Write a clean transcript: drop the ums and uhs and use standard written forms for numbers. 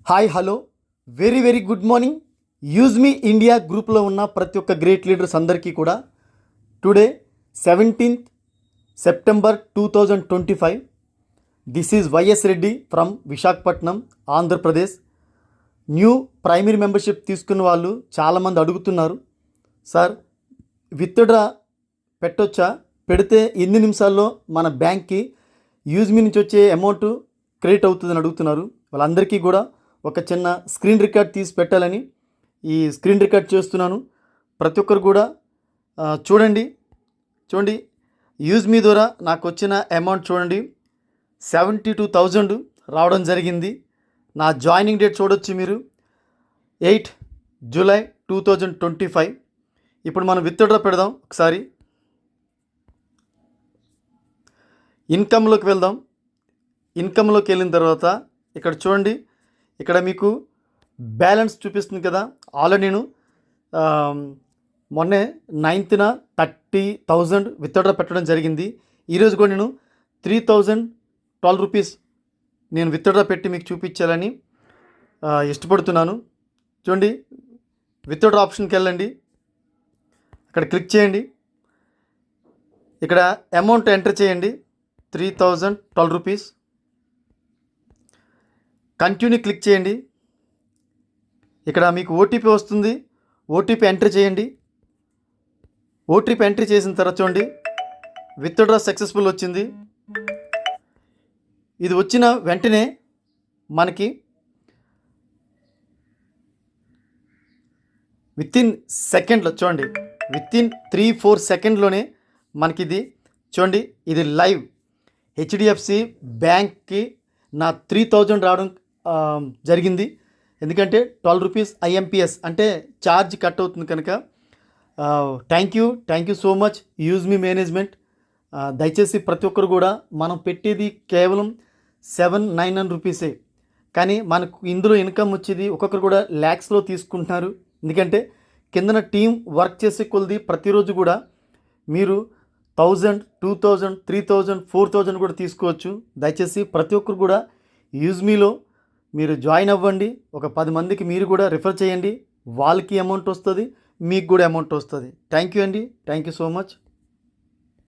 Hi hello very very good morning. Use మీ India గ్రూప్లో ఉన్న ప్రతి ఒక్క గ్రేట్ లీడర్స్ అందరికీ కూడా today 17th September 2025. This is YS Reddy from Visakhapatnam, Andhra Pradesh. New primary membership తీసుకున్న వాళ్ళు చాలామంది అడుగుతున్నారు, సార్ విత్డ్రా పెట్టొచ్చా, పెడితే ఎన్ని నిమిషాల్లో మన బ్యాంక్కి యూజ్ మీ నుంచి వచ్చే అమౌంట్ క్రెడిట్ అవుతుందని అడుగుతున్నారు. వాళ్ళందరికీ కూడా ఒక చిన్న స్క్రీన్ రికార్డ్ తీసి పెట్టాలని ఈ స్క్రీన్ రికార్డ్ చేస్తున్నాను. ప్రతి ఒక్కరు కూడా చూడండి యూజ్ మీ ద్వారా నాకు వచ్చిన అమౌంట్ చూడండి, 72,000 రావడం జరిగింది. నా జాయినింగ్ డేట్ చూడొచ్చు మీరు, 8 July 2025. ఇప్పుడు మనం విత్డ్రా పెడదాం. ఒకసారి ఇన్కమ్లోకి వెళ్దాం. ఇన్కమ్లోకి వెళ్ళిన తర్వాత ఇక్కడ చూడండి, ఇక్కడ మీకు బ్యాలెన్స్ చూపిస్తుంది కదా. ఆల్రెడీ నేను మొన్నే 9th 30,000 విత్డ్రా పెట్టడం జరిగింది. ఈరోజు కూడా నేను 3,012 రూపీస్ నేను విత్డ్రా పెట్టి మీకు చూపించాలని ఇష్టపడుతున్నాను. చూడండి, విత్డ్రా ఆప్షన్కి వెళ్ళండి, అక్కడ క్లిక్ చేయండి, ఇక్కడ అమౌంట్ ఎంటర్ చేయండి, 3,012 రూపీస్. కంటిన్యూ క్లిక్ చేయండి. ఇక్కడ మీకు ఓటీపీ వస్తుంది, ఓటీపీ ఎంటర్ చేయండి. ఓటీపీ ఎంటర్ చేసిన తర్వాత చూడండి, విత్డ్రా సక్సెస్ఫుల్ వచ్చింది. ఇది వచ్చిన వెంటనే మనకి వితిన్ సెకండ్లో చూడండి, వితిన్ 3-4 సెకండ్లోనే మనకి ఇది చూడండి, ఇది లైవ్ హెచ్డిఎఫ్సి బ్యాంక్కి నా 3,000 రావడం జరిగింది. ఎందుకంటే 12 రూపీస్ ఐఎంపిఎస్ అంటే ఛార్జ్ కట్ అవుతుంది కనుక. Thank you so much use me management. దయచేసి ప్రతి ఒక్కరు కూడా మనం పెట్టేది కేవలం 799 రూపీసే, కానీ మనకు ఇందులో ఇన్కమ్ వచ్చేది ఒక్కొక్కరు కూడా ల్యాక్స్లో తీసుకుంటున్నారు. ఎందుకంటే కిందన టీం వర్క్ చేసే కొలది ప్రతిరోజు కూడా మీరు 1,000, 2,000, 3,000, 4,000 కూడా తీసుకోవచ్చు. దయచేసి ప్రతి ఒక్కరు కూడా యూజ్ మీలో మీరు జాయిన్ అవ్వండి. ఒక 10 మందికి మీరు కూడా రిఫర్ చేయండి, వాళ్ళకి అమౌంట్ వస్తుంది, మీకు కూడా అమౌంట్ వస్తుంది. థ్యాంక్ యూ అండి, థ్యాంక్ యూ సో మచ్.